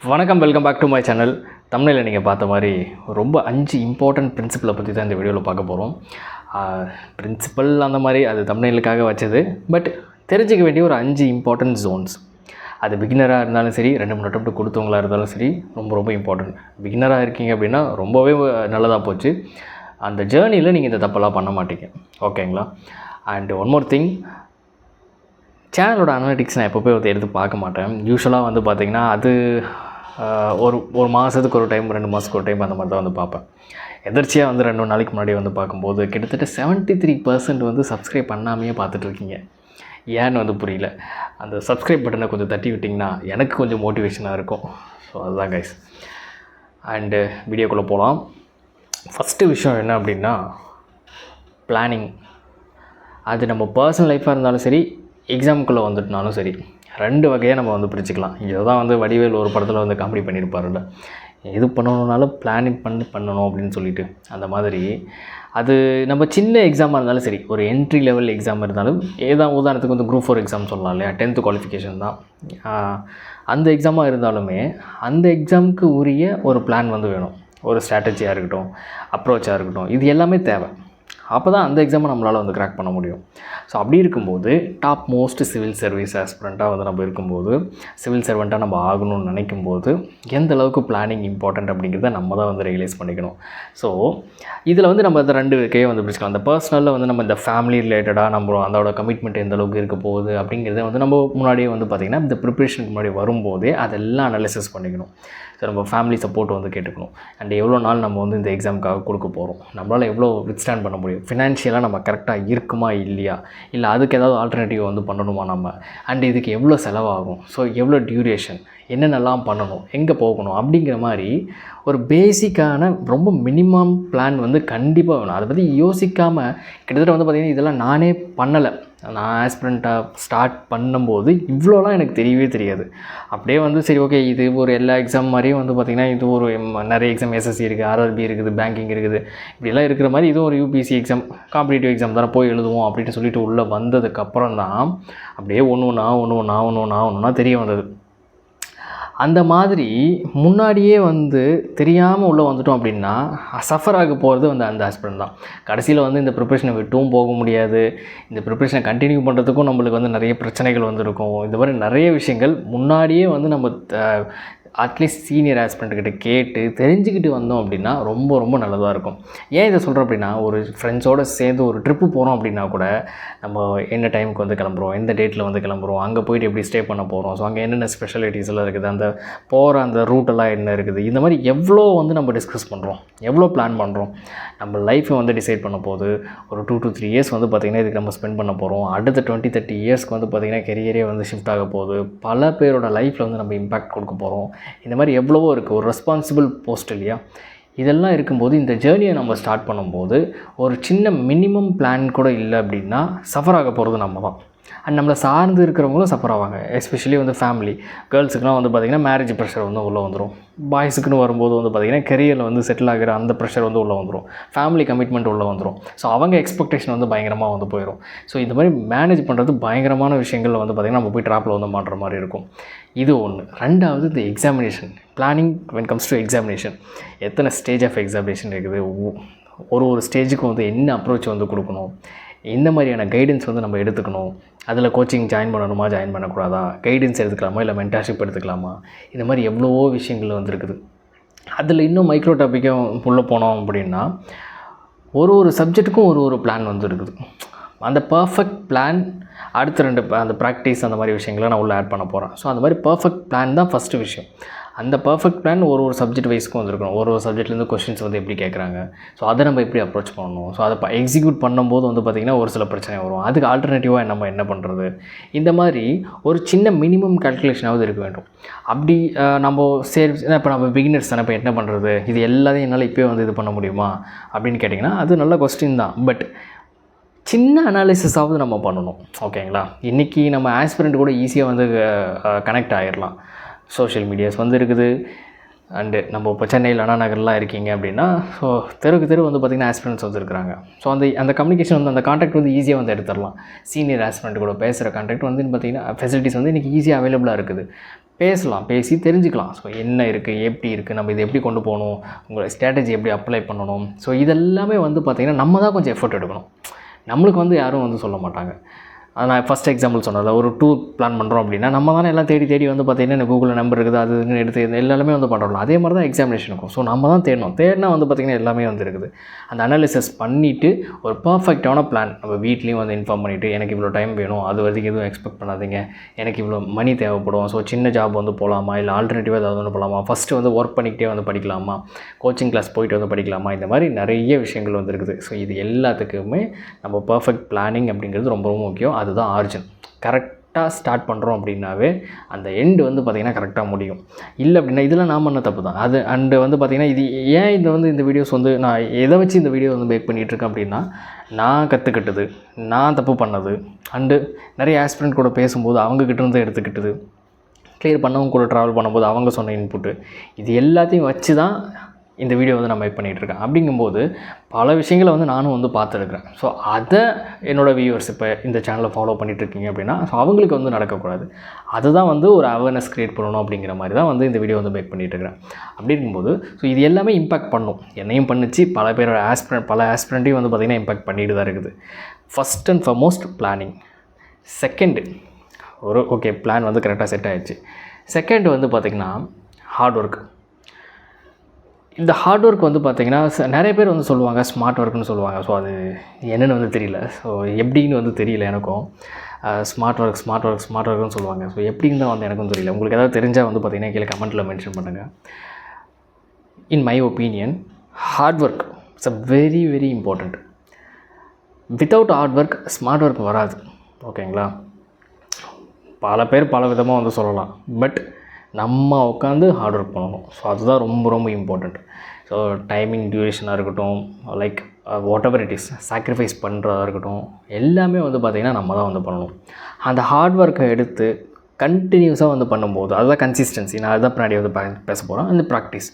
வணக்கம், welcome back to my channel. தமிழில் நீங்கள் பார்த்த மாதிரி ரொம்ப 5 இம்பார்ட்டன்ட் பிரின்சிபலை பற்றி தான் இந்த வீடியோவில் பார்க்க போகிறோம். பிரின்சிபல் அந்த மாதிரி அது தமிழுக்காக வச்சது. பட் தெரிஞ்சிக்க வேண்டிய ஒரு 5 இம்பார்ட்டன்ட் ஜோன்ஸ். அது பிகினராக இருந்தாலும் சரி, 2-3 அட்டெம்ப்ட் கொடுத்தவங்களாக இருந்தாலும் சரி, ரொம்ப ரொம்ப இம்பார்ட்டன்ட். பிகினராக இருக்கீங்க அப்படின்னா ரொம்பவே நல்லதாக போச்சு. அந்த ஜேர்னியில் நீங்கள் இந்த தப்பெல்லாம் பண்ண மாட்டீங்க. ஓகேங்களா? அண்ட் ஒன் மோர் திங், சேனலோட அனாலிட்டிக்ஸ் நான் எப்போ போய் எடுத்து பார்க்க மாட்டேன். யூஸ்வலாக வந்து பார்த்திங்கன்னா அது ஒரு மாதத்துக்கு ஒரு டைம், 2 மாதத்துக்கு ஒரு டைம் அந்த மாதிரி தான் வந்து பார்ப்பேன். எதர்ச்சியாக வந்து 2 நாளைக்கு முன்னாடி வந்து பார்க்கும்போது கிட்டத்தட்ட 73% வந்து சப்ஸ்கிரைப் பண்ணாமையே பார்த்துட்ருக்கீங்க. ஏன்னு வந்து புரியல. அந்த சப்ஸ்கிரைப் பட்டனை கொஞ்சம் தட்டி விட்டிங்கன்னா எனக்கு கொஞ்சம் மோட்டிவேஷனாக இருக்கும். ஸோ அதுதான் கைஸ். அண்டு வீடியோக்குள்ளே போகலாம். ஃபஸ்ட்டு விஷயம் என்ன அப்படின்னா பிளானிங். அது நம்ம பர்சனல் லைஃப்பாக இருந்தாலும் சரி, எக்ஸாமுக்குள்ளே வந்துட்டுனாலும் சரி, 2 வகையாக நம்ம வந்து பிரிச்சுக்கலாம். இதை தான் வந்து வடிவேல் ஒரு படத்தில் வந்து காமெடி பண்ணியிருப்பாருல்ல, எது பண்ணணுன்னாலும் பிளானிங் பண்ணணும் அப்படின்னு சொல்லிட்டு. அந்த மாதிரி அது நம்ம சின்ன எக்ஸாமாக இருந்தாலும் சரி, ஒரு என்ட்ரி லெவல் எக்ஸாம் இருந்தாலும், உதாரணத்துக்கு வந்து குரூப் 4 எக்ஸாம் சொல்லலாம் இல்லையா, 10th குவாலிஃபிகேஷன் தான். அந்த எக்ஸாமாக இருந்தாலுமே அந்த எக்ஸாமுக்கு உரிய ஒரு பிளான் வந்து வேணும். ஒரு ஸ்ட்ராட்டஜியாக இருக்கட்டும், அப்ரோச்சாக இருக்கட்டும், இது எல்லாமே தேவை. அப்போ தான் அந்த எக்ஸாமை நம்மளால் வந்து கிராக் பண்ண முடியும். ஸோ அப்படி இருக்கும்போது டாப் மோஸ்ட் சிவில் சர்வீஸ் ஆஸ்பிரண்ட்டாக வந்து நம்ம இருக்கும்போது, சிவில் சர்வெண்ட்டாக நம்ம ஆகணும்னு நினைக்கும்போது எந்த அளவுக்கு பிளானிங் இம்பார்ட்டண்ட் அப்படிங்கிறத நம்ம தான் வந்து ரியலைஸ் பண்ணிக்கணும். ஸோ இதில் வந்து நம்ம அந்த 2 வகையை வந்து பிடிச்சிக்கலாம். அந்த பர்சனலில் வந்து நம்ம இந்த ஃபேமிலி ரிலேட்டடாக நம்ம அதோட கமிட்மெண்ட் எந்த அளவுக்கு இருக்க போகுது அப்படிங்கிறத வந்து நம்ம முன்னாடியே வந்து பார்த்திங்கன்னா இந்த ப்ரிப்ரேஷனுக்கு முன்னாடி வரும்போதே அதெல்லாம் அனலைசிஸ் பண்ணிக்கணும். ஸோ நம்ம ஃபேமிலி சப்போர்ட் வந்து கேட்டுக்கணும். அண்ட் எவ்வளோ நாள் நம்ம வந்து இந்த எக்ஸாமுக்காக கொடுக்க போகிறோம், நம்மளால் எவ்வளோ வித்ஸ்டாண்ட் பண்ண முடியும், ஃபினான்ஷியலாக நம்ம கரெக்டாக இருக்குமா இல்லையா, இல்லை அதுக்கு ஏதாவது ஆல்டர்னேட்டிவ் வந்து பண்ணணுமா நம்ம, அண்ட் இதுக்கு எவ்வளோ செலவாகும், ஸோ எவ்வளோ டியூரேஷன், என்னென்னலாம் பண்ணணும், எங்கே போகணும் அப்படிங்கிற மாதிரி ஒரு பேசிக்கான ரொம்ப மினிமம் பிளான் வந்து கண்டிப்பாக வேணும். அதை பற்றி யோசிக்காமல் கிட்டத்தட்ட வந்து பார்த்திங்கன்னா இதெல்லாம் நானே பண்ணலை. நான் ஆஸ்பிரண்ட்டாக ஸ்டார்ட் பண்ணும்போது இவ்வளோலாம் எனக்கு தெரியவே தெரியாது. அப்படியே வந்து சரி ஓகே, இது ஒரு எல்லா எக்ஸாம் மாதிரியும் வந்து பார்த்திங்கன்னா இது ஒரு நிறைய எக்ஸாம், எஸ்எஸ்சி இருக்குது, ஆர்ஆர்பி இருக்குது, பேங்கிங் இருக்குது, இப்படிலாம் இருக்கிற மாதிரி இதுவும் ஒரு யூபிஎஸ்சி எக்ஸாம், காம்படிட்டிவ் எக்ஸாம் தானே, போய் எழுதுவோம் அப்படின்னு சொல்லிட்டு உள்ளே வந்ததுக்கப்புறம் தான் அப்படியே ஒன்று தெரிய வந்தது. அந்த மாதிரி முன்னாடியே வந்து தெரியாமல் உள்ளே வந்துட்டோம் அப்படின்னா சஃபர் ஆக போகிறது வந்து அந்த ஆஸ்பிரண்ட் தான். கடைசியில் வந்து இந்த ப்ரிப்ரேஷனை விட்டும் போக முடியாது. இந்த ப்ரிப்ரேஷனை கண்டினியூ பண்ணுறதுக்கும் நம்மளுக்கு வந்து நிறைய பிரச்சனைகள் வந்து இருக்கும். இந்த மாதிரி நிறைய விஷயங்கள் முன்னாடியே வந்து நம்ம அட்லீஸ்ட் சீனியர் ஆஸ்பிரண்ட்கிட்ட கேட்டு தெரிஞ்சுக்கிட்டு வந்தோம் அப்படின்னா ரொம்ப ரொம்ப நல்லதாக இருக்கும். ஏன் இதை சொல்கிறோம் அப்படின்னா, ஒரு ஃப்ரெண்ட்ஸோடு சேர்ந்து ஒரு ட்ரிப்பு போகிறோம் அப்படின்னா கூட நம்ம என்ன டைமுக்கு வந்து கிளம்புறோம், எந்த டேட்டில் வந்து கிளம்புறோம், அங்கே போய்ட்டு எப்படி ஸ்டே பண்ண போகிறோம், ஸோ அங்கே என்னென்ன ஸ்பெஷாலிட்டிஸ் எல்லாம் இருக்குது, அந்த போகிற அந்த ரூட்டெல்லாம் என்ன இருக்குது, இந்த மாதிரி எவ்வளோ வந்து நம்ம டிஸ்கஸ் பண்ணுறோம், எவ்வளோ பிளான் பண்ணுறோம். நம்ம லைஃப்பை வந்து டிசைட் பண்ண போது ஒரு 2 to 3 இயர்ஸ் வந்து பார்த்திங்கன்னா இதுக்கு நம்ம ஸ்பெண்ட் பண்ண போகிறோம். அடுத்த 20-30 இயர்ஸ்க்கு வந்து பார்த்திங்கன்னா கெரியரே வந்து ஷிஃப்ட் ஆக போகுது. பல பேரோட லைஃப்பில் வந்து நம்ம இம்பேக்ட் கொடுக்க போகிறோம். இந்த மாதிரி எவ்வளவோ இருக்குது. ஒரு ரெஸ்பான்சிபிள் போஸ்ட் இல்லையா? இதெல்லாம் இருக்கும்போது இந்த ஜேர்னியை நம்ம ஸ்டார்ட் பண்ணும்போது ஒரு சின்ன மினிமம் பிளான் கூட இல்லை அப்படின்னா சஃபர் ஆக போகிறது நம்ம தான். அண்ட் நம்மளை சார்ந்து இருக்கிறவங்களும் சஃபர் ஆவாங்க. எஸ்பெஷலி வந்து ஃபேமிலி, கேர்ள்ஸுக்குலாம் வந்து பார்த்திங்கன்னா மேரேஜ் ப்ரெஷர் வந்து உள்ளே வந்துடும். பாய்ஸுக்குன்னு வரும்போது வந்து பார்த்திங்கன்னா கெரியரில் வந்து செட்டில் ஆகிற அந்த ப்ரெஷர் வந்து உள்ளே வந்துடும். ஃபேமிலி கமிட்மெண்ட் உள்ளே வந்துடும். ஸோ அவங்க எக்ஸ்பெக்டேஷன் வந்து பயங்கரமாக வந்து போயிடும். ஸோ இந்த மாதிரி மேனேஜ் பண்ணுறது பயங்கரமான விஷயங்கள் வந்து பார்த்திங்கன்னா நம்ம போய் ட்ராப்பில் வந்து மாட்டுற மாதிரி இருக்கும். இது ஒன்று. 2வது இந்த examination planning. When comes to examination, எத்தனை ஸ்டேஜ் ஆஃப் எக்ஸாமினேஷன் இருக்குது, ஒரு ஸ்டேஜுக்கு வந்து என்ன அப்ரோச் வந்து கொடுக்கணும், இந்த மாதிரியான கைடன்ஸ் வந்து நம்ம எடுத்துக்கணும். அதில் கோச்சிங் ஜாயின் பண்ணணுமா, ஜாயின் பண்ணக்கூடாதா, கைடன்ஸ் எடுத்துக்கலாமா, இல்லை மென்டார்ஷிப் எடுத்துக்கலாமா, இந்த மாதிரி எவ்வளவோ விஷயங்கள் வந்துருக்குது. அதில் இன்னும் மைக்ரோ டாப்பிக்கும் உள்ளே போனோம் அப்படின்னா ஒரு சப்ஜெக்ட்டுக்கும் ஒரு பிளான் வந்து இருக்குது. அந்த பர்ஃபெக்ட் பிளான் அடுத்த 2 அந்த ப்ராக்டிஸ் அந்த மாதிரி விஷயங்களை நான் உள்ளே ஆட் பண்ண போகிறேன். ஸோ அந்த மாதிரி பர்ஃபெக்ட் பிளான் தான் ஃபஸ்ட்டு விஷயம். அந்த பர்ஃபெக்ட் பிளான் ஒரு சப்ஜெக்ட் வைஸ்க்கும் வந்துருக்கணும். ஒரு சப்ஜெக்ட்லேருந்து கொஷின்ஸ் வந்து எப்படி கேட்குறாங்க, ஸோ அதை நம்ம எப்படி அப்ரோச் பண்ணணும், ஸோ அதை எக்ஸிக்யூட் பண்ணும்போது வந்து பார்த்திங்கன்னா ஒரு சில பிரச்சனை வரும். அதுக்கு ஆல்டர்னேட்டிவாக நம்ம என்ன பண்ணுறது, இந்த மாதிரி ஒரு சின்ன மினிமம் கால்குலேஷனாவது இருக்க வேண்டும். அப்படி நம்ம சரி இப்போ நம்ம பிகினர்ஸ் தானே, இப்போ என்ன பண்ணுறது, இது எல்லாத்தையும் என்னால் இப்போயே வந்து இது பண்ண முடியுமா அப்படின்னு கேட்டிங்கன்னா அது நல்ல கொஸ்டின் தான். பட் சின்ன அனாலிசிஸாவது நம்ம பண்ணணும். ஓகேங்களா? இன்றைக்கி நம்ம ஆஸ்பிரண்ட் கூட ஈஸியாக வந்து கனெக்ட் ஆகிடலாம். சோஷியல் மீடியாஸ் வந்து இருக்குது. அண்டு நம்ம இப்போ சென்னையில் அண்ணா நகர்லாம் இருக்கீங்க அப்படின்னா, ஸோ தெரு வந்து பார்த்திங்கன்னா ஆஸ்பிரண்ட்ஸ் வந்து இருக்கிறாங்க. ஸோ அந்த கம்யூனிகேஷன் வந்து அந்த கான்டாக்ட் வந்து ஈஸியாக வந்து எடுத்துடலாம். சீனியர் ஆஸ்பிரண்ட் கூட பேசுகிற கான்டாக்ட் வந்து பார்த்திங்கன்னா ஃபெசிலிட்டிஸ் வந்து இன்றைக்கி ஈஸியாக அவைலபிளாக இருக்குது. பேசி தெரிஞ்சுக்கலாம். ஸோ என்ன இருக்குது, எப்படி இருக்குது, நம்ம இதை எப்படி கொண்டு போகணும், உங்களோட ஸ்ட்ராட்டஜி எப்படி அப்ளை பண்ணணும். ஸோ இதெல்லாமே வந்து பார்த்திங்கன்னா நம்ம தான் கொஞ்சம் எஃபர்ட் எடுக்கணும். நம்மளுக்கு வந்து யாரும் வந்து சொல்ல மாட்டாங்க. அது நான் ஃபஸ்ட் எக்ஸாம்பிள் சொன்னது, ஒரு டூர் பிளான் பண்ணுறோம் அப்படின்னா நம்ம தானே எல்லாம் தேடி வந்து பார்த்திங்கன்னா கூகுளில் நம்பர் இருக்குது அது இதுன்னு எடுத்து எல்லாமே வந்து பண்ணுறோம். அதே மாதிரி தான் எக்ஸாமினேஷனுக்கும். ஸோ நம்ம தான் தேடினா வந்து பார்த்திங்கன்னா எல்லாமே வந்து இருக்குது. அந்த அனாலிசிஸ் பண்ணிவிட்டு ஒரு பர்ஃபெக்டான பிளான் நம்ம வீட்லேயும் வந்து இன்ஃபார்ம் பண்ணிவிட்டு, எனக்கு இவ்வளோ டைம் வேணும், அது வரைக்கும் எதுவும் எக்ஸ்பெக்ட் பண்ணாதீங்க, எனக்கு இவ்வளோ மணி தேவைப்படும், ஸோ சின்ன ஜாப் வந்து போகலாமா, இல்லை ஆல்டர்னேட்டிவாக ஏதாவது ஒன்று போகலாமா, ஃபஸ்ட்டு வந்து ஒர்க் பண்ணிக்கிட்டே வந்து படிக்கலாமா, கோச்சிங் கிளாஸ் போயிட்டு வந்து படிக்கலாமா, இந்த மாதிரி நிறைய விஷயங்கள் வந்து இருக்குது. ஸோ இது எல்லாத்துக்குமே நம்ம பர்ஃபெக்ட் பிளானிங் அப்படிங்கிறது ரொம்ப ரொம்ப முக்கியம். அதுதான் ஆரிஜின். கரெக்டாக ஸ்டார்ட் பண்ணுறோம் அப்படின்னாவே அந்த எண்டு வந்து பார்த்திங்கன்னா கரெக்டாக முடியும். இல்லை அப்படின்னா இதெல்லாம் நான் பண்ண தப்பு தான் அது. அண்டு வந்து பார்த்திங்கன்னா இது ஏன் இந்த வீடியோஸ் வந்து நான் எதை வச்சு இந்த வீடியோ வந்து மேக் பண்ணிகிட்ருக்கேன் அப்படின்னா, நான் கற்றுக்கிட்டது, நான் தப்பு பண்ணது, அண்டு நிறைய ஆஸ்பிரண்ட் கூட பேசும்போது அவங்கக்கிட்டேருந்து எடுத்துக்கிட்டது, கிளியர் பண்ணவங்க கூட ட்ராவல் பண்ணும்போது அவங்க சொன்ன இன்புட்டு, இது எல்லாத்தையும் வச்சு தான் இந்த வீடியோ வந்து நான் மேக் பண்ணிகிட்ருக்கேன். அப்படிங்கும்போது பல விஷயங்களை வந்து நானும் வந்து பார்த்துருக்குறேன். ஸோ அதை என்னோடய வியூவர்ஸ் இப்போ இந்த சேனலை ஃபாலோ பண்ணிகிட்ருக்கீங்க அப்படின்னா ஸோ அவங்களுக்கு வந்து நடக்கக்கூடாது. அதுதான் வந்து ஒரு அவேர்னஸ் க்ரியேட் பண்ணணும் அப்படிங்கிற மாதிரி தான் வந்து இந்த வீடியோ வந்து மேக் பண்ணிகிட்ருக்கிறேன். அப்படிங்கும்போது ஸோ இது எல்லாமே இம்பேக்ட் பண்ணும். என்னையும் பண்ணிச்சு, பல பேரோட பல ஆஸ்பிரண்ட்டையும் வந்து பார்த்திங்கன்னா இம்பேக்ட் பண்ணிட்டு தான் இருக்குது. First and foremost planning. Second okay plan வந்து கரெக்டாக செட் ஆகிடுச்சு. செகண்ட் வந்து பார்த்திங்கன்னா ஹார்ட் ஒர்க். இந்த ஹார்ட் ஒர்க் வந்து பார்த்திங்கன்னா நிறைய பேர் வந்து சொல்லுவாங்க ஸ்மார்ட் ஒர்க்குன்னு சொல்லுவாங்க. ஸோ அது என்னென்னு வந்து தெரியல. ஸோ எப்படின்னு வந்து தெரியல எனக்கும். ஸ்மார்ட் ஒர்க்குன்னு சொல்லுவாங்க. ஸோ எப்படின்னு தான் வந்து எனக்கும் தெரியல. உங்களுக்கு ஏதாவது தெரிஞ்சால் வந்து பார்த்திங்கன்னா கீழே கமெண்ட்டில் மென்ஷன் பண்ணுங்கள். In my opinion hard work it's a very very important. Without hard work smart work வராது. ஓகேங்களா? பல பேர் பல விதமாக வந்து சொல்லலாம். பட் நம்ம உட்காந்து ஹார்ட் ஒர்க் பண்ணணும். ஸோ அதுதான் ரொம்ப ரொம்ப இம்பார்ட்டண்ட். ஸோ டைமிங் டியூரேஷனாக இருக்கட்டும், like what ever it is, sacrifice பண்ணுறதா இருக்கட்டும், எல்லாமே வந்து பார்த்திங்கன்னா நம்ம தான் வந்து பண்ணணும். அந்த ஹார்ட் ஒர்க்கை எடுத்து கண்டினியூஸாக வந்து பண்ணும்போது அதுதான் கன்சிஸ்டன்சி. நான் அதுதான் பின்னாடி வந்து பேச போகிறேன். அந்த ப்ராக்டிஸ்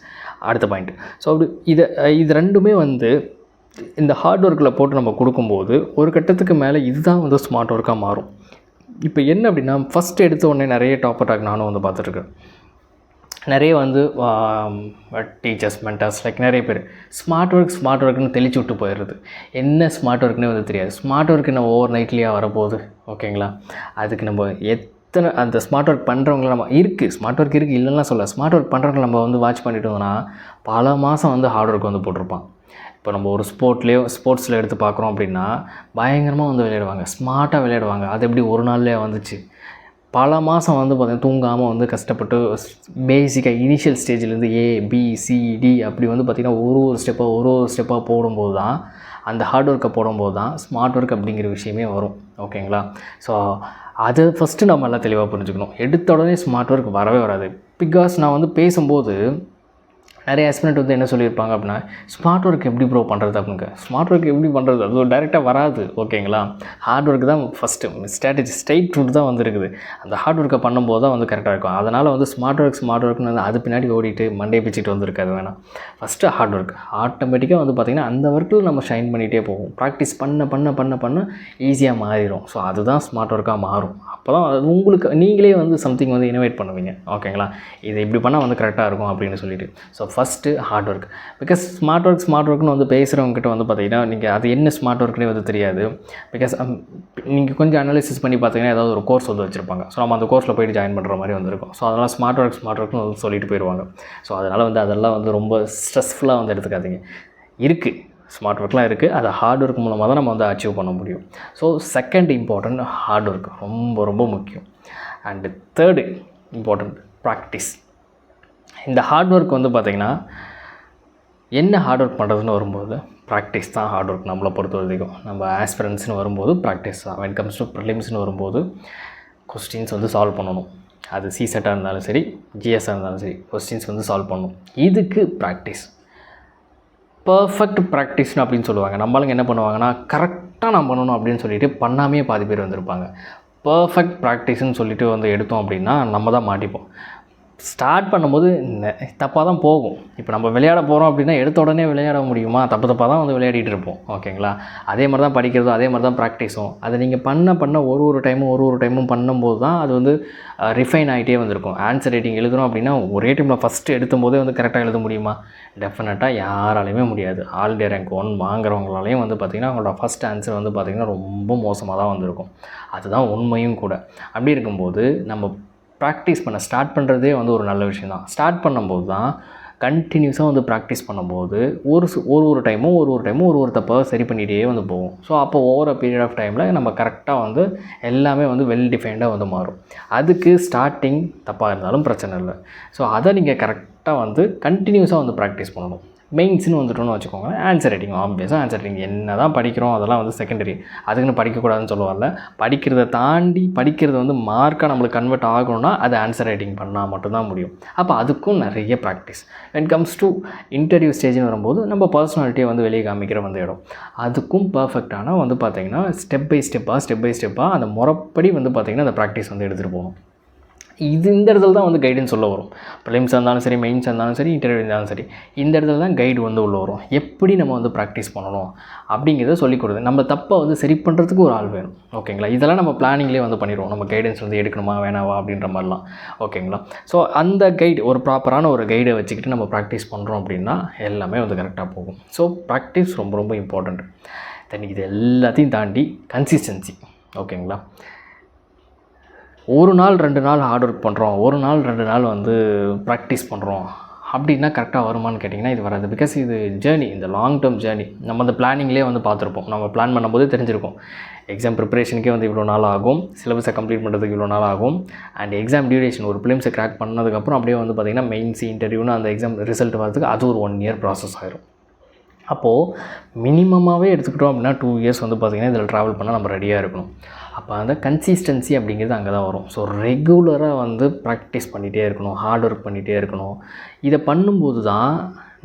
அடுத்த பாயிண்ட். ஸோ அப்படி இது ரெண்டுமே வந்து இந்த ஹார்ட் ஒர்க்கில் போட்டு நம்ம கொடுக்கும்போது ஒரு கட்டத்துக்கு மேலே இதுதான் வந்து ஸ்மார்ட் ஒர்க்காக மாறும். இப்போ என்ன அப்படின்னா, ஃபஸ்ட்டு எடுத்த உடனே நிறைய டாப் அட்டாக் நானும் வந்து பார்த்துட்ருக்கேன். நிறைய வந்து டீச்சர்ஸ், மென்டர்ஸ், லைக் நிறைய பேர் ஸ்மார்ட் ஒர்க்குன்னு தெளிச்சு விட்டு போயிடுறது. என்ன ஸ்மார்ட் ஒர்க்குன்னு வந்து தெரியாது. ஸ்மார்ட் ஒர்க் என்ன ஓவர் நைட்லேயே வரப்போகுது? ஓகேங்களா? அதுக்கு நம்ம அந்த ஸ்மார்ட் ஒர்க் பண்ணுறவங்கள நம்ம ஸ்மார்ட் ஒர்க் இருக்குது இல்லைன்னா சொல்ல. ஸ்மார்ட் ஒர்க் பண்ணுறவங்க நம்ம வந்து வாட்ச் பண்ணிட்டோம்னா பல மாதம் வந்து ஹார்ட் ஒர்க் வந்து போட்டிருப்பான். இப்போ நம்ம ஒரு ஸ்போர்ட்ஸில் எடுத்து பார்க்குறோம் அப்படின்னா பயங்கரமாக வந்து விளையாடுவாங்க, ஸ்மார்ட்டாக விளையாடுவாங்க. அது எப்படி ஒரு நாள்லேயே வந்துச்சு? பல மாதம் வந்து பார்த்திங்கன்னா தூங்காமல் வந்து கஷ்டப்பட்டு பேசிக்காக இனிஷியல் ஸ்டேஜ்லேருந்து ABCD அப்படி வந்து பார்த்திங்கன்னா ஒரு ஸ்டெப்பாக போடும்போது தான், அந்த ஹார்ட் ஒர்க்கை போடும்போது தான் ஸ்மார்ட் ஒர்க் அப்படிங்கிற விஷயமே வரும். ஓகேங்களா? ஸோ அதை ஃபஸ்ட்டு நம்ம எல்லாம் தெளிவாக புரிஞ்சுக்கணும். எடுத்த உடனே ஸ்மார்ட் ஒர்க் வரவே வராது. பிகாஸ் நான் வந்து பேசும்போது நிறைய ஆஸ்பிரண்ட் வந்து என்ன சொல்லியிருப்பாங்க அப்படின்னா, ஸ்மார்ட் ஒர்க் எப்படி ப்ரோ பண்ணுறது அப்படிங்க. ஸ்மார்ட் ஒர்க் எப்படி பண்ணுறது? அது டைரெக்டாக வராது. ஓகேங்களா? ஹார்ட் ஒர்க் தான் ஃபஸ்ட்டு ஸ்ட்ராட்டஜி, ஸ்ட்ரைட் ரூட் தான் வந்து இருக்குது. அந்த ஹார்ட் ஒர்க்கை பண்ணும்போது தான் வந்து கரெக்டாக இருக்கும். அதனால் வந்து ஸ்மார்ட் ஒர்க்னு வந்து அது பின்னாடி ஓடிட்டு மண்டே பிச்சுட்டு வந்துருக்காது வேணாம். ஃபஸ்ட்டு ஹார்ட் ஒர்க் ஆட்டோமேட்டிக்காக வந்து பார்த்திங்கன்னா அந்த ஒர்க்கில் நம்ம ஷைன் பண்ணிகிட்டே போகும். ப்ராக்டிஸ் பண்ண ஈஸியாக மாறிடும். ஸோ அதுதான் ஸ்மார்ட் ஒர்க்காக மாறும். அப்போ தான் அது உங்களுக்கு நீங்களே வந்து சம்திங் வந்து இனோவேட் பண்ணுவீங்க. ஓகேங்களா? இது இப்படி பண்ணால் வந்து கரெக்டாக இருக்கும் அப்படின்னு சொல்லிட்டு. So first hard work. Because smart ஒர்க்னு வந்து பேசுகிறவங்ககிட்ட வந்து பார்த்திங்கன்னா நீங்கள் அது என்ன ஸ்மார்ட் ஒர்க்னே வந்து தெரியாது. பிகாஸ் நீங்கள் கொஞ்சம் அனாலிசிஸ் பண்ணி பார்த்தீங்கன்னா ஏதாவது ஒரு கோர்ஸ் வந்து வச்சுருப்பாங்க. ஸோ நம்ம அந்த கோர்ஸில் போய்ட்டு ஜாயின் பண்ணுற மாதிரி வந்துருக்கும். ஸோ அதனால் ஸ்மார்ட் ஒர்க்னு வந்து சொல்லிட்டு போயிடுவாங்க. ஸோ அதனால் வந்து அதெல்லாம் வந்து ரொம்ப ஸ்ட்ரெஸ்ஃபுல்லாக வந்து எடுத்துக்காதீங்க. இருக்குது ஸ்மார்ட் ஒர்க்லாம் இருக்குது. அதை ஹார்ட் ஒர்க் மூலமாக தான் நம்ம வந்து அச்சீவ் பண்ண முடியும். So second important hard work ரொம்ப ரொம்ப முக்கியம். And third important practice. இந்த ஹார்ட் ஒர்க் வந்து பார்த்திங்கன்னா என்ன ஹார்ட் ஒர்க் பண்ணுறதுன்னு வரும்போது ப்ராக்டிஸ் தான் ஹார்ட் ஒர்க் நம்மளை பொறுத்த வரைக்கும். நம்ம ஆஸ்பிரன்ஸ்னு வரும்போது ப்ராக்டிஸ் தான். when it comes to ப்ரிலிம்ஸ்னு வரும்போது கொஸ்டின்ஸ் வந்து சால்வ் பண்ணணும். அது CSET இருந்தாலும் சரி, GS இருந்தாலும் சரி, கொஸ்டின்ஸ் வந்து சால்வ் பண்ணணும். இதுக்கு ப்ராக்டிஸ், பர்ஃபெக்ட் ப்ராக்டிஸ்னு அப்படின்னு சொல்லுவாங்க. நம்மளுங்க என்ன பண்ணுவாங்கன்னா கரெக்டாக நான் பண்ணணும் அப்படின்னு சொல்லிட்டு பண்ணாமே பாதி பேர் வந்திருப்பாங்க. பர்ஃபெக்ட் ப்ராக்டிஸ்ன்னு சொல்லிட்டு வந்து எடுத்தோம் அப்படின்னா நம்ம தான் மாட்டிப்போம். ஸ்டார்ட் பண்ணும்போது தப்பாக தான் போகும். இப்போ நம்ம விளையாட போகிறோம் அப்படின்னா எடுத்த உடனே விளையாட முடியுமா? தப்பாக தான் வந்து விளையாடிட்டு இருப்போம். ஓகேங்களா? அதே மாதிரி தான் படிக்கிறதும், அதே மாதிரி தான் ப்ராக்டிஸும். அதை நீங்கள் பண்ண ஒரு டைமும் பண்ணும்போது தான் அது வந்து ரிஃபைன் ஆகிட்டே வந்திருக்கும். ஆன்சர் ரைட்டிங் எழுதுகிறோம் அப்படின்னா ஒரே டைமில் ஃபஸ்ட்டு எடுத்தும் போதே வந்து கரெக்டாக எழுத முடியுமா? டெஃபினட்டாக யாராலையுமே முடியாது. ஆல் இண்டியா ரேங்க் 1 வாங்குறவங்களாலையும் வந்து பார்த்திங்கன்னா அவங்களோட ஃபஸ்ட் ஆன்சர் வந்து பார்த்திங்கன்னா ரொம்ப மோசமாக தான் வந்திருக்கும். அதுதான் உண்மையும் கூட. அப்படி இருக்கும்போது நம்ம ப்ராக்டிஸ் பண்ண ஸ்டார்ட் பண்ணுறதே வந்து ஒரு நல்ல விஷயம் தான். ஸ்டார்ட் பண்ணும்போது தான் கண்டினியூஸாக வந்து ப்ராக்டிஸ் பண்ணும்போது ஒரு டைமும் தப்பாக சரி பண்ணிகிட்டே வந்து போகும். ஸோ அப்போ ஓவர பீரியட் ஆஃப் டைமில் நம்ம கரெக்டாக வந்து எல்லாமே வந்து வெல் டிஃபைன்டாக வந்து மாறும். அதுக்கு ஸ்டார்டிங் தப்பாக இருந்தாலும் பிரச்சனை இல்லை. ஸோ அதை நீங்கள் கரெக்டாக வந்து கண்டினியூஸாக வந்து ப்ராக்டிஸ் பண்ணணும். மெயின்ஸ்னு வந்துட்டோன்னு வச்சுக்கோங்களேன். ஆன்சர் ரைட்டிங் ஆப்வியஸாக ஆன்சர் ரைட்டிங் என்ன தான் படிக்கிறோம் அதெல்லாம் வந்து செகண்டரி. அதுக்குன்னு படிக்கக்கூடாதுன்னு சொல்லுவார்ல. படிக்கிறத தாண்டி படிக்கிறது வந்து மார்க்காக நம்மளுக்கு கன்வெர்ட் ஆகணும்னா அது ஆன்சர் ரைட்டிங் பண்ணால் மட்டும்தான் முடியும். அப்போ அதுக்கும் நிறைய practice. When comes to interview ஸ்டேஜ்னு வரும்போது நம்ம பர்சனாலிட்டியை வந்து வெளியே காமிக்கிற வந்து இடம். அதுக்கும் பர்ஃபெக்டான வந்து பார்த்திங்கன்னா ஸ்டெப் பை ஸ்டெப்பாக அந்த முறைப்படி வந்து பார்த்திங்கன்னா அந்த ப்ராக்டிஸ் வந்து எடுத்துகிட்டு போகணும். இந்த இடத்துல தான் வந்து கைடுன்னு சொல்ல வரும். ப்ரிலிம்ஸாக இருந்தாலும் சரி, மெயின்ஸாக இருந்தாலும் சரி, இன்டர்வியூ இருந்தாலும் சரி, இந்த இடத்துல தான் கைடு வந்து உள்ள வரும். எப்படி நம்ம வந்து ப்ராக்டிஸ் பண்ணணும் அப்படிங்கிறத சொல்லிக் கொடுக்குது. நம்ம தப்பை வந்து சரி பண்ணுறதுக்கு ஒரு ஆள் வேணும். ஓகேங்களா? இதெல்லாம் நம்ம பிளானிங்லேயே வந்து பண்ணிடுவோம். நம்ம கைடன்ஸ் வந்து எடுக்கணுமா வேணாவா அப்படின்ற மாதிரிலாம். ஓகேங்களா? ஸோ அந்த கைடு ஒரு ப்ராப்பரான ஒரு கைடை வச்சுக்கிட்டு நம்ம ப்ராக்டிஸ் பண்ணுறோம் அப்படின்னா எல்லாமே வந்து கரெக்டாக போகும். ஸோ ப்ராக்டிஸ் ரொம்ப இம்பார்ட்டண்ட். தென் இது எல்லாத்தையும் தாண்டி கன்சிஸ்டன்சி. ஓகேங்களா? ஒரு நாள் 2 நாள் ஹார்ட் ஒர்க் பண்ணுறோம், ஒரு நாள் 2 நாள் வந்து ப்ராக்டிஸ் பண்ணுறோம் அப்படின்னா கரெக்டாக வருமானு கேட்டிங்கன்னா இது வராது. பிகாஸ் இது ஜேர்னி, இந்த லாங் டேர்ம் ஜேர்னி. நம்ம அந்த பிளானிங்லேயே வந்து பார்த்துருப்போம். நம்ம பிளான் பண்ணும்போதே தெரிஞ்சிருக்கும். எக்ஸாம் ப்ரிப்பரேஷனுக்கே வந்து இவ்வளோ நாள் ஆகும், சிலபஸை கம்ப்ளீட் பண்ணுறதுக்கு இவ்வளோ நாள் ஆகும், அண்ட் எக்ஸாம் டியூரேஷன் ஒரு ப்ரிலிம்ஸை கிராக் பண்ணதுக்கப்புறம் அப்படியே வந்து பார்த்திங்கன்னா மெயின்ஸ் இன்டர்வியூன்னு அந்த எக்ஸாம் ரிசல்ட் வரதுக்கு அது ஒரு 1 year ப்ராசஸ் ஆயிரும். அப்போது மினிமமாகவே எடுத்துக்கிட்டோம் அப்படின்னா 2 years வந்து பார்த்திங்கன்னா இதில் ட்ராவல் பண்ணால் நம்ம ரெடியாக இருக்கணும். அப்போ அந்த கன்சிஸ்டன்சி அப்படிங்கிறது அங்கே தான் வரும். ஸோ ரெகுலராக வந்து ப்ராக்டிஸ் பண்ணிகிட்டே இருக்கணும், ஹார்ட் ஒர்க் பண்ணிகிட்டே இருக்கணும். இதை பண்ணும்போது தான்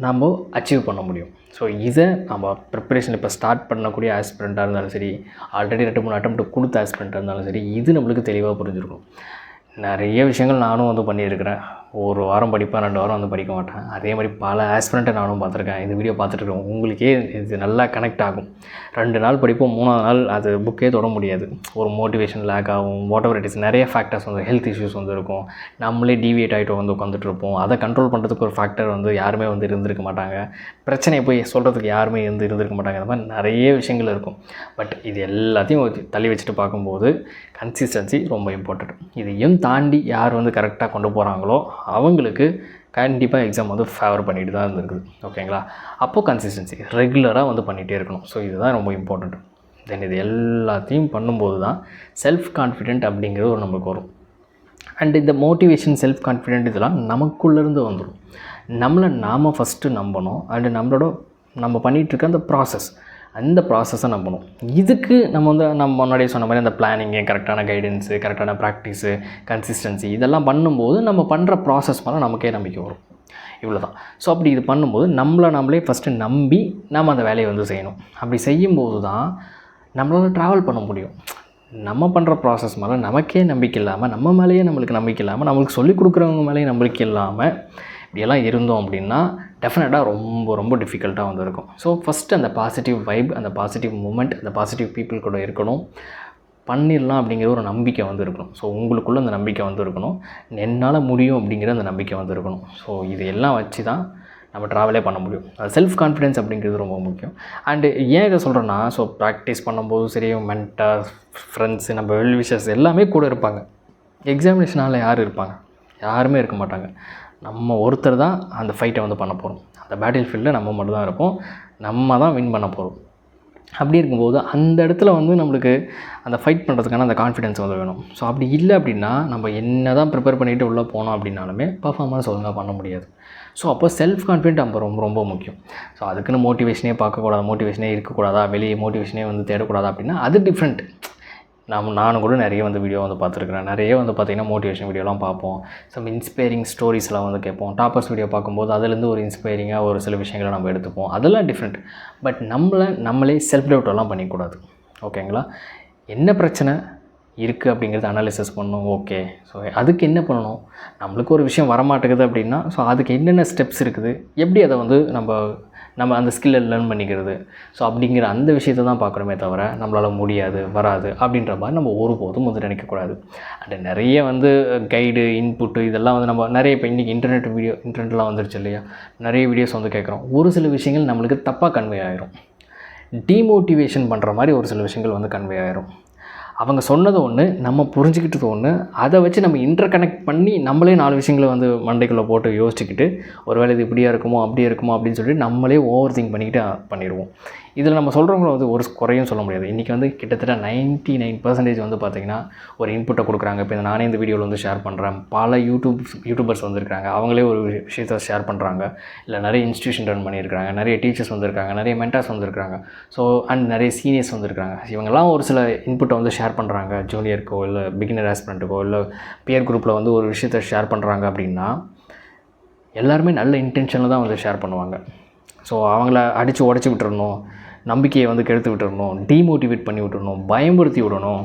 நம்ம அச்சீவ் பண்ண முடியும். ஸோ இதை நம்ம ப்ரிப்பரேஷன் இப்போ ஸ்டார்ட் பண்ணக்கூடிய ஆஸ்பிரண்ட்டாக இருந்தாலும் சரி, ஆல்ரெடி 2-3 அட்டெம்ப்ட் கொடுத்த ஆஸ்பிரண்ட்டாக இருந்தாலும் சரி, இது நம்மளுக்கு தெளிவாக புரிஞ்சிருக்கும். நிறைய விஷயங்கள் நானும் வந்து பண்ணியிருக்கிறேன். ஒரு வாரம் படிப்பேன், 2 வாரம் வந்து படிக்க மாட்டேன். அதே மாதிரி பல ஆஸ்பிரண்ட்டை நானும் பார்த்துருக்கேன். இந்த வீடியோ பார்த்துட்டுருக்கோம், உங்களுக்கே இது நல்லா கனெக்ட் ஆகும். 2 நாள் படிப்போம், 3ஆவது நாள் அது புக்கே தொட முடியாது. ஒரு மோட்டிவேஷன் லேக் ஆகும், வாட் எவர் இட் இஸ். நிறைய ஃபேக்டர்ஸ் வந்து ஹெல்த் இஷ்யூஸ் வந்து இருக்கும். நம்மளே டீவியேட் ஆகிட்டு வந்து உட்காந்துட்ருப்போம். அதை கண்ட்ரோல் பண்ணுறதுக்கு ஒரு ஃபேக்டர் வந்து யாருமே வந்து இருந்திருக்க மாட்டாங்க. பிரச்சனையை போய் சொல்கிறதுக்கு யாருமே இருந்திருக்க மாட்டாங்க. அந்த மாதிரி நிறைய விஷயங்கள் இருக்கும். பட் இது எல்லாத்தையும் தள்ளி வச்சுட்டு பார்க்கும்போது கன்சிஸ்டன்சி ரொம்ப இம்பார்ட்டண்ட். இதையும் தாண்டி யார் வந்து கரெக்டாக கொண்டு போகிறாங்களோ அவங்களுக்கு கண்டிப்பாக எக்ஸாம் வந்து ஃபேவர் பண்ணிட்டு தான் இருந்திருக்குது. ஓகேங்களா? அப்போது கன்சிஸ்டன்சி ரெகுலராக வந்து பண்ணிகிட்டே இருக்கணும். ஸோ இதுதான் ரொம்ப இம்பார்ட்டண்ட். தென் இது எல்லாத்தையும் பண்ணும்போது தான் செல்ஃப் கான்ஃபிடென்ட் அப்படிங்கிறது ஒரு நம்மளுக்கு வரும். அண்ட் இந்த மோட்டிவேஷன், செல்ஃப் கான்ஃபிடென்ட் இதெல்லாம் நமக்குள்ளேருந்து வந்துடும். நம்மளை நாம் ஃபஸ்ட்டு நம்பணும். அண்டு நம்ம பண்ணிகிட்ருக்க அந்த ப்ராசஸை நம்பணும். இதுக்கு நம்ம முன்னாடியே சொன்ன மாதிரி அந்த பிளானிங்கு, கரெக்டான கைடன்ஸு, கரெக்டான ப்ராக்டிஸு, கன்சிஸ்டன்சி இதெல்லாம் பண்ணும்போது நம்ம பண்ணுற ப்ராசஸ் மேலே நமக்கே நம்பிக்கை வரும். இவ்வளோ தான். ஸோ அப்படி இது பண்ணும்போது நம்மளே ஃபஸ்ட்டு நம்பி நம்ம அந்த வேலையை வந்து செய்யணும். அப்படி செய்யும்போது தான் நம்மளால் ட்ராவல் பண்ண முடியும். நம்ம பண்ணுற ப்ராசஸ் மேலே நமக்கே நம்பிக்கை இல்லாமல், நம்ம மேலேயே நம்மளுக்கு நம்பிக்கை இல்லாமல், நம்மளுக்கு சொல்லிக் கொடுக்குறவங்க மேலேயே நம்பிக்கை இல்லாமல் இப்படியெல்லாம் இருந்தோம் அப்படின்னா டெஃபினட்டாக ரொம்ப டிஃபிகல்ட்டாக வந்து இருக்கும். ஸோ ஃபஸ்ட்டு அந்த பாசிட்டிவ் வைப், அந்த பாசிட்டிவ் மூமெண்ட், அந்த பாசிட்டிவ் பீப்புள் கூட இருக்கணும். பண்ணிடலாம் அப்படிங்கிற ஒரு நம்பிக்கை வந்து இருக்கணும். ஸோ உங்களுக்குள்ளே அந்த நம்பிக்கை வந்து இருக்கணும். என்னால் முடியும் அப்படிங்கிற அந்த நம்பிக்கை வந்து இருக்கணும். ஸோ இது எல்லாம் வச்சு தான் நம்ம ட்ராவலே பண்ண முடியும். செல்ஃப் கான்ஃபிடென்ஸ் அப்படிங்கிறது ரொம்ப முக்கியம். அண்டு ஏன் இதை சொல்கிறேன்னா, ஸோ ப்ராக்டிஸ் பண்ணும்போது சரி, மென்டார், ஃப்ரெண்ட்ஸு, நம்ம வெல் விஷர்ஸ் எல்லாமே கூட இருப்பாங்க. எக்ஸாமினேஷனால் யார் இருப்பாங்க? யாருமே இருக்க மாட்டாங்க. நம்ம ஒருத்தர் தான் அந்த ஃபைட்டை வந்து பண்ண போகிறோம். அந்த பேட்டில் ஃபீல்டில் நம்ம மட்டும் தான் இருப்போம். நம்ம தான் வின் பண்ண போகிறோம். அப்படி இருக்கும்போது அந்த இடத்துல வந்து நம்மளுக்கு அந்த ஃபைட் பண்ணுறதுக்கான அந்த கான்ஃபிடென்ஸ் வந்து வேணும். ஸோ அப்படி இல்லை அப்படின்னா நம்ம என்ன தான் ப்ரிப்பேர் பண்ணிவிட்டு உள்ளே போனோம் அப்படின்னாலுமே பர்ஃபார்மன்ஸ் ஒழுங்காக பண்ண முடியாது. ஸோ அப்போ செல்ஃப் கான்ஃபிடென்ட் நம்ம ரொம்ப முக்கியம். ஸோ அதுக்குன்னு மோட்டிவேஷனே பார்க்கக்கூடாது, மோட்டிவேஷனே இருக்கக்கூடாதா, வெளியே மோட்டிவேஷனே வந்து தேடக்கூடாதா அப்படின்னா அது டிஃப்ரெண்ட். நானும் கூட நிறைய வந்து வீடியோ வந்து பார்த்துருக்குறேன். நிறைய வந்து பார்த்திங்கன்னா மோட்டிவேஷன் வீடியோலாம் பார்ப்போம். சம் இன்ஸ்பைரிங் ஸ்டோரிஸ்லாம் வந்து கேட்போம். டாப்பர்ஸ் வீடியோ பார்க்கும்போது அதுலேருந்து ஒரு இன்ஸ்பைரிங்காக ஒரு சில விஷயங்களை நம்ம எடுத்துப்போம். அதெல்லாம் டிஃப்ரெண்ட். பட் நம்மளே செல்ஃப் டவுட்டெல்லாம் பண்ணிக்கூடாது. ஓகேங்களா? என்ன பிரச்சனை, இருக்குது அப்படிங்கிறத அனாலிசிஸ் பண்ணணும். ஓகே, ஸோ அதுக்கு என்ன பண்ணணும், நம்மளுக்கு ஒரு விஷயம் வரமாட்டேங்குது அப்படின்னா ஸோ அதுக்கு என்னென்ன ஸ்டெப்ஸ் இருக்குது, எப்படி அதை வந்து நம்ம அந்த ஸ்கில்லை லேர்ன் பண்ணிக்கிறது, ஸோ அப்படிங்கிற அந்த விஷயத்தை தான் பார்க்கணுமே தவிர நம்மளால் முடியாது வராது அப்படின்ற மாதிரி நம்ம ஒருபோதும் வந்து நினைக்கக்கூடாது. அண்ட் நிறைய வந்து கைடு இன்புட்டு இதெல்லாம் வந்து நம்ம நிறைய இப்போ இன்றைக்கி இன்டர்நெட்லாம் வந்துருச்சு இல்லையா, நிறைய வீடியோஸ் வந்து கேட்குறோம். ஒரு சில விஷயங்கள் நம்மளுக்கு தப்பாக கன்வே ஆகிரும், டீமோட்டிவேஷன் பண்ணுற மாதிரி ஒரு சில விஷயங்கள் வந்து கன்வே ஆகிரும். அவங்க சொன்னது ஒன்று, நம்ம புரிஞ்சுக்கிட்டது ஒன்று, அதை வச்சு நம்ம இன்டர்கனெக்ட் பண்ணி நம்மளே 4 விஷயங்களை வந்து மண்டைக்குள்ளே போட்டு யோசிச்சுக்கிட்டு ஒரு வேளை இது இப்படியா இருக்குமோ அப்படியே இருக்குமோ அப்படின்னு சொல்லிட்டு நம்மளே ஓவர் திங்க் பண்ணிக்கிட்டு பண்ணிடுவோம். இதில் நம்ம சொல்கிறவங்கள வந்து ஒரு குறையும் சொல்ல முடியாது. இன்றைக்கி வந்து கிட்டத்தட்ட 99% வந்து பார்த்திங்கன்னா ஒரு இன்புட்டை கொடுக்குறாங்க. இப்போ நானே இந்த வீடியோவில் வந்து ஷேர் பண்ணுறேன், பல யூடியூபர்ஸ் வந்திருக்காங்க, அவங்களே ஒரு விஷயத்தை ஷேர் பண்ணுறாங்க, இல்லை நிறைய இன்ஸ்டியூஷன் ரன் பண்ணியிருக்காங்க, நிறைய டீச்சர்ஸ் வந்திருக்காங்க, நிறைய மென்டார்ஸ் வந்திருக்காங்க, ஸோ அண்ட் நிறைய சீனியர்ஸ் வந்திருக்காங்க. இவங்கெல்லாம் ஒரு சில இன்புட்டை வந்து ஷேர் பண்ணுறாங்க, ஜூனியருக்கோ இல்லை பிகினர் ஆஸ்பிரண்ட்டுக்கோ இல்லை பியர் குரூப்பில் வந்து ஒரு விஷயத்தை ஷேர் பண்ணுறாங்க அப்படின்னா எல்லாருமே நல்ல இன்டென்ஷனில் தான் வந்து ஷேர் பண்ணுவாங்க. ஸோ அவங்கள அடித்து உடச்சி விட்டுறணும், நம்பிக்கையை வந்து கெடுத்து விட்டுறணும், டீமோட்டிவேட் பண்ணி விட்டுறணும், பயமுறுத்தி விடணும்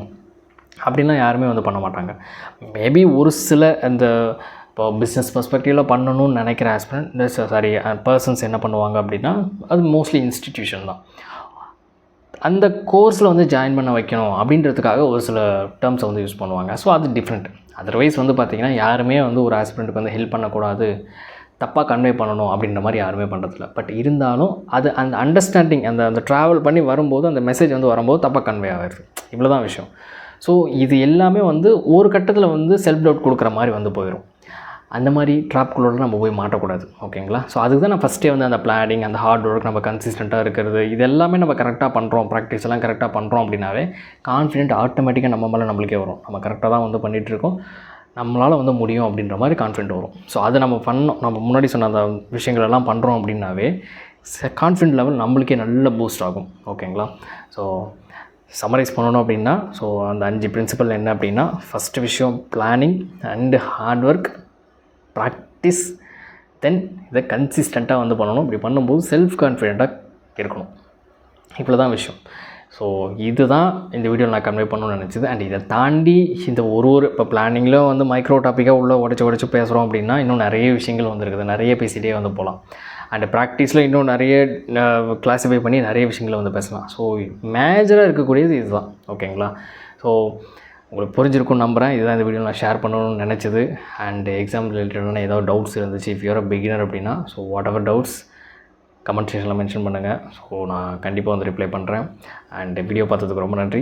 அப்படின்லாம் யாருமே வந்து பண்ண மாட்டாங்க. மேபி ஒரு சில அந்த இப்போ பிஸ்னஸ் பெர்ஸ்பெக்டிவில் பண்ணணும்னு நினைக்கிற பர்சன்ஸ் என்ன பண்ணுவாங்க அப்படின்னா அது மோஸ்ட்லி இன்ஸ்டிடியூஷன் தான். அந்த கோர்ஸில் வந்து ஜாயின் பண்ண வைக்கணும் அப்படின்றதுக்காக ஒரு சில டேர்ம்ஸை வந்து யூஸ் பண்ணுவாங்க. ஸோ அது டிஃப்ரெண்ட். அதர்வைஸ் வந்து பார்த்திங்கன்னா யாருமே வந்து ஒரு ஆஸ்பிரண்ட்டுக்கு வந்து ஹெல்ப் பண்ணக்கூடாது, தப்பாக கன்வே பண்ணணும் அப்படின்ற மாதிரி யாருமே பண்ணுறதில்ல. பட் இருந்தாலும் அது அந்த அண்டர்ஸ்டாண்டிங் அந்த ட்ராவல் பண்ணி வரும்போது அந்த மெசேஜ் வந்து வரும்போது தப்பாக கன்வே ஆகிடுது. இவ்வளோ தான் விஷயம். ஸோ இது எல்லாமே வந்து ஒரு கட்டத்தில் வந்து செல்ஃப் டவுட் கொடுக்குற மாதிரி வந்து போயிடும். அந்த மாதிரி ட்ராப்குள்ளோட நம்ம போய் மாட்டக்கூடாது. ஓகேங்களா? ஸோ அதுக்கு தான் நான் ஃபஸ்ட்டே வந்து அந்த பிளானிங், அந்த ஹார்ட் ஒர்க், நம்ம கன்சிஸ்டண்ட்டாக இருக்கிறது, இது எல்லாமே நம்ம கரெக்டாக பண்ணுறோம், ப்ராக்டிஸ் எல்லாம் கரெக்டாக பண்ணுறோம் அப்படின்னாவே கான்ஃபிடென்ட் ஆட்டோமேட்டிக்காக நம்ம மேலே நம்மளுக்கே வரும். நம்ம கரெக்டாக தான் வந்து பண்ணிகிட்ருக்கோம், நம்மளால் வந்து முடியும் அப்படின்ற மாதிரி கான்ஃபிடென்ட் வரும். ஸோ அதை நம்ம பண்ணோம், நம்ம முன்னாடி சொன்ன அந்த விஷயங்களெல்லாம் பண்ணுறோம் அப்படின்னாவே கான்ஃபிடென்ட் லெவல் நம்மளுக்கே நல்ல பூஸ்ட் ஆகும். ஓகேங்களா? ஸோ சம்மரைஸ் பண்ணணும் அப்படின்னா ஸோ அந்த 5 பிரின்சிபல் என்ன அப்படின்னா, ஃபஸ்ட்டு விஷயம் planning and hard work, practice, then இதை கன்சிஸ்டண்ட்டாக வந்து பண்ணணும். இப்படி பண்ணும்போது செல்ஃப் கான்ஃபிடெண்ட்டாக இருக்கணும். இவ்வளோ தான் விஷயம். ஸோ இதுதான் இந்த வீடியோவில் நான் கன்வே பண்ணணும்னு நினச்சது. அண்ட் இதை தாண்டி இந்த ஒரு இப்போ பிளானிங்கில் வந்து மைக்ரோ டாப்பிக்காக உள்ளே உடச்சி பேசுகிறோம் அப்படின்னா இன்னும் நிறைய விஷயங்கள் வந்துருக்குது, நிறைய பேசிகிட்டே வந்து போகலாம். அண்ட் ப்ராக்டிஸில் இன்னும் நிறைய கிளாஸிஃபை பண்ணி நிறைய விஷயங்களை வந்து பேசலாம். ஸோ மேஜராக இருக்கக்கூடியது இதுதான். ஓகேங்களா? ஸோ உங்களுக்கு புரிஞ்சிருக்கும்னு நம்புகிறேன். இதுதான் இந்த வீடியோ நான் ஷேர் பண்ணணும்னு நினச்சது. அண்ட் எக்ஸாம் ரிலேட்டடான ஏதாவது டவுட்ஸ் இருந்துச்சு, இஃப் யூஆர் அ பிகினர் அப்படின்னா so what ever doubts comment செக்ஷனில் மென்ஷன் பண்ணுங்கள். ஸோ நான் கண்டிப்பாக வந்து ரிப்ளை பண்ணுறேன். அண்ட் வீடியோ பார்த்ததுக்கு ரொம்ப நன்றி.